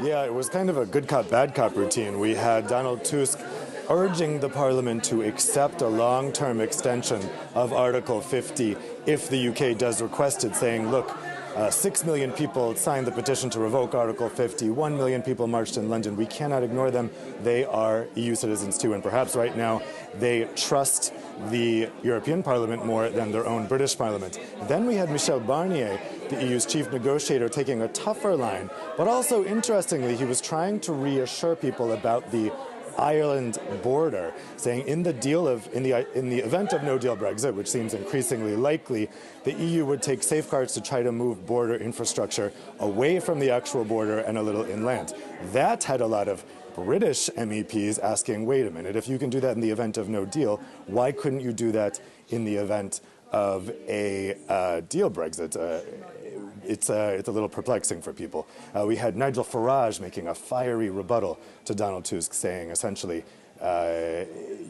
Yeah, it was kind of a good cop, bad cop routine. We had Donald Tusk urging the Parliament to accept a long-term extension of Article 50 if the UK does request it, saying, look, 6 million people signed the petition to revoke Article 50, 1 million people marched in London. We cannot ignore them. They are EU citizens too, and perhaps right now they trust the European Parliament more than their own British Parliament. Then we had Michel Barnier, the EU's chief negotiator, taking a tougher line, but also interestingly, he was trying to reassure people about the Ireland border, saying in the event of no deal Brexit, which seems increasingly likely, the EU would take safeguards to try to move border infrastructure away from the actual border and a little inland. That had a lot of British MEPs asking, wait a minute, if you can do that in the event of no deal, why couldn't you do that in the event of a deal Brexit? It's a little perplexing for people. We had Nigel Farage making a fiery rebuttal to Donald Tusk, saying essentially,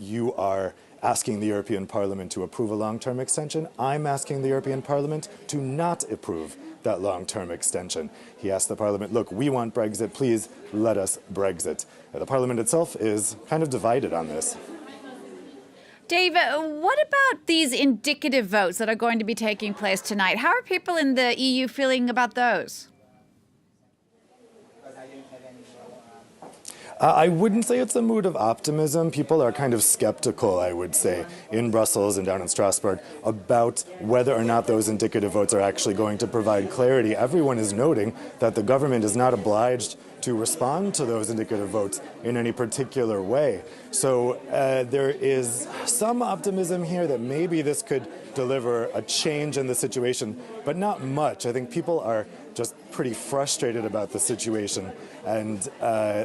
you are asking the European Parliament to approve a long-term extension. I'm asking the European Parliament to not approve that long-term extension. He asked the Parliament, look, we want Brexit, please let us Brexit. The Parliament itself is kind of divided on this. Dave, what about these indicative votes that are going to be taking place tonight? How are people in the EU feeling about those? I wouldn't say it's a mood of optimism. People are kind of skeptical, I would say, in Brussels and down in Strasbourg about whether or not those indicative votes are actually going to provide clarity. Everyone is noting that the government is not obliged to respond to those indicative votes in any particular way. So there is some optimism here that maybe this could deliver a change in the situation, but not much. I think people are just pretty frustrated about the situation, and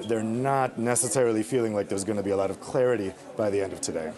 they're not necessarily feeling like there's going to be a lot of clarity by the end of today.